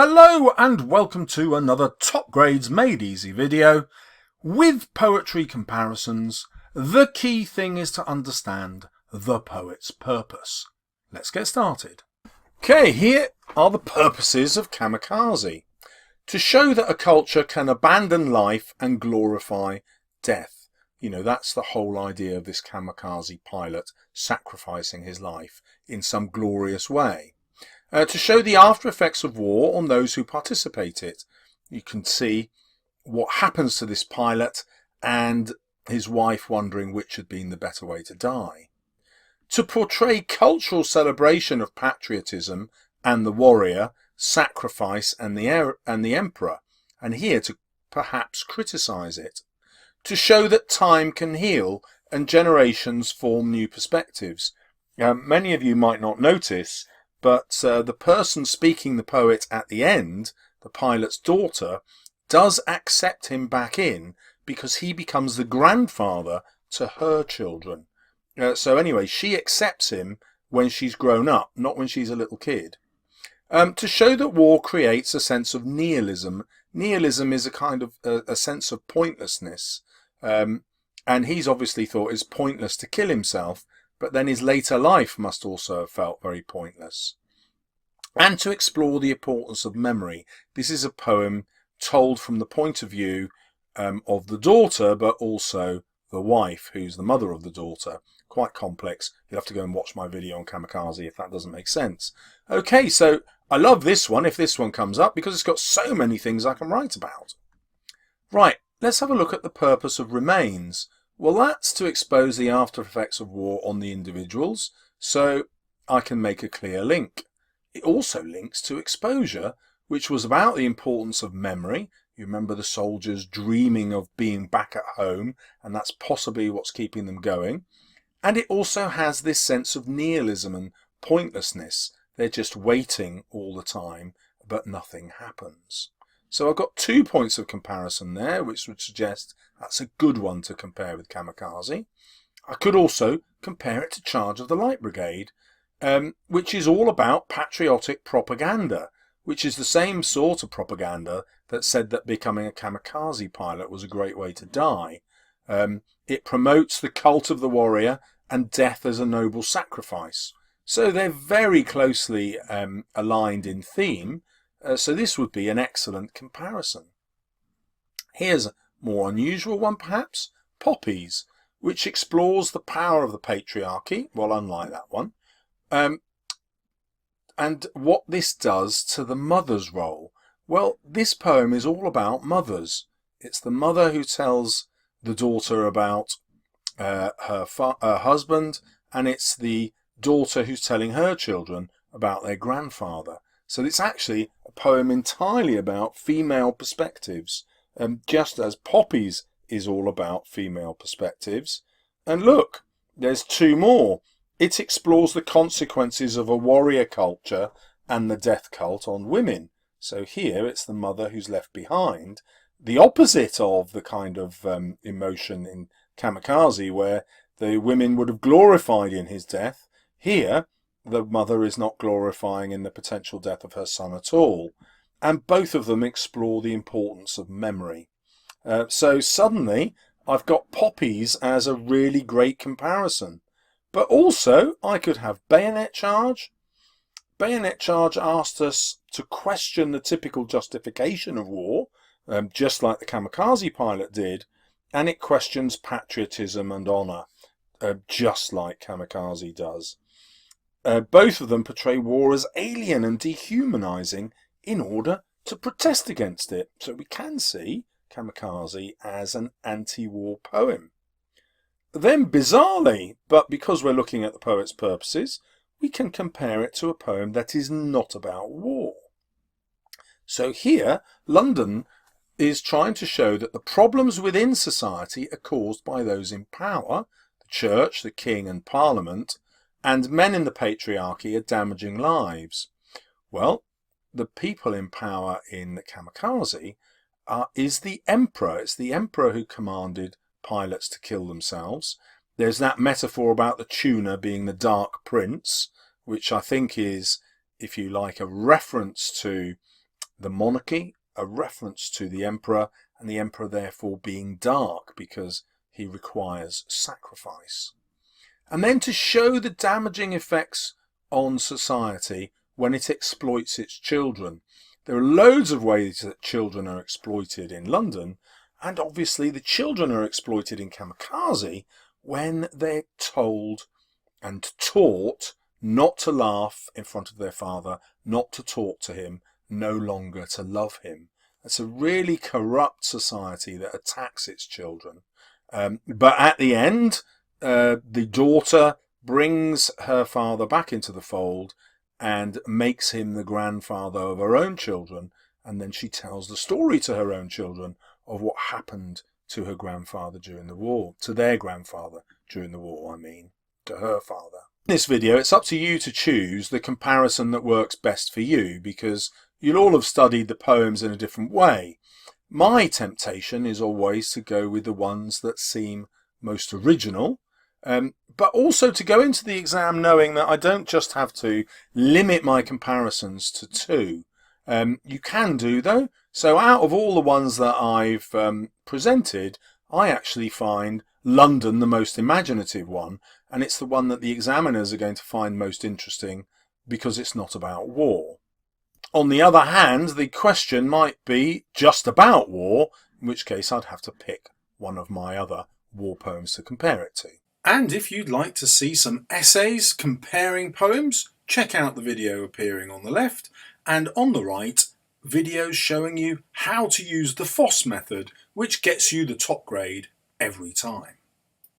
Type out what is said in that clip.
Hello and welcome to another Top Grades Made Easy video. With poetry comparisons, the key thing is to understand the poet's purpose. Let's get started. Okay, here are the purposes of Kamikaze. To show that a culture can abandon life and glorify death. You know, that's the whole idea of this kamikaze pilot sacrificing his life in some glorious way. To show the after effects of war on those who participate in it. You can see what happens to this pilot and his wife wondering which had been the better way to die. To portray cultural celebration of patriotism and the warrior, sacrifice and the emperor, and here to perhaps criticize it. To show that time can heal and generations form new perspectives. Many of you might not notice, but the person speaking the poet at the end, the pilot's daughter, does accept him back in because he becomes the grandfather to her children. So anyway, she accepts him when she's grown up, not when she's a little kid. To show that war creates a sense of nihilism. Nihilism is a kind of a sense of pointlessness. And he's obviously thought it's pointless to kill himself, but then his later life must also have felt very pointless. And to explore the importance of memory. This is a poem told from the point of view of the daughter, but also the wife, who's the mother of the daughter. Quite complex. You'll have to go and watch my video on Kamikaze if that doesn't make sense. Okay, so I love this one if this one comes up because it's got so many things I can write about. Right, let's have a look at the purpose of remains. Well, that's to expose the after effects of war on the individuals, so I can make a clear link. It also links to exposure, which was about the importance of memory. You remember the soldiers dreaming of being back at home, and that's possibly what's keeping them going. And it also has this sense of nihilism and pointlessness. They're just waiting all the time, but nothing happens. So I've got 2 points of comparison there, which would suggest that's a good one to compare with Kamikaze. I could also compare it to Charge of the Light Brigade, which is all about patriotic propaganda, which is the same sort of propaganda that said that becoming a kamikaze pilot was a great way to die. It promotes the cult of the warrior and death as a noble sacrifice. So they're very closely aligned in theme. So this would be an excellent comparison. Here's a more unusual one perhaps, Poppies, which explores the power of the patriarchy, well unlike that one, and what this does to the mother's role. Well, this poem is all about mothers. It's the mother who tells the daughter about her husband, and it's the daughter who's telling her children about their grandfather. So it's actually a poem entirely about female perspectives, just as Poppies is all about female perspectives. And look, there's 2 more. It explores the consequences of a warrior culture and the death cult on women. So here it's the mother who's left behind, the opposite of the kind of emotion in Kamikaze where the women would have glorified in his death. Here the mother is not glorifying in the potential death of her son at all. And both of them explore the importance of memory. So suddenly I've got Poppies as a really great comparison. But also I could have Bayonet Charge. Bayonet Charge asked us to question the typical justification of war, just like the kamikaze pilot did, and it questions patriotism and honour, just like Kamikaze does. Both of them portray war as alien and dehumanizing in order to protest against it. So we can see Kamikaze as an anti-war poem. Then bizarrely, but because we're looking at the poet's purposes, we can compare it to a poem that is not about war. So here, London is trying to show that the problems within society are caused by those in power, the church, the king and parliament, and men in the patriarchy are damaging lives. Well, the people in power in the Kamikaze is the emperor. It's the emperor who commanded pilots to kill themselves. There's that metaphor about the tuner being the Dark Prince, which I think is, if you like, a reference to the monarchy, a reference to the emperor, and the emperor therefore being dark because he requires sacrifice. And then to show the damaging effects on society when it exploits its children. There are loads of ways that children are exploited in London, and obviously the children are exploited in Kamikaze when they're told and taught not to laugh in front of their father, not to talk to him, no longer to love him. It's a really corrupt society that attacks its children. But at the end, the daughter brings her father back into the fold and makes him the grandfather of her own children, and then she tells the story to her own children of what happened to her grandfather during the war, to their grandfather during the war, to her father. In this video, it's up to you to choose the comparison that works best for you, because you'll all have studied the poems in a different way. My temptation is always to go with the ones that seem most original, but also to go into the exam knowing that I don't just have to limit my comparisons to two. You can do though. So out of all the ones that I've presented, I actually find London the most imaginative one, and it's the one that the examiners are going to find most interesting because it's not about war. On the other hand, the question might be just about war, in which case I'd have to pick one of my other war poems to compare it to. And if you'd like to see some essays comparing poems, check out the video appearing on the left, and on the right, videos showing you how to use the FOSS method, which gets you the top grade every time.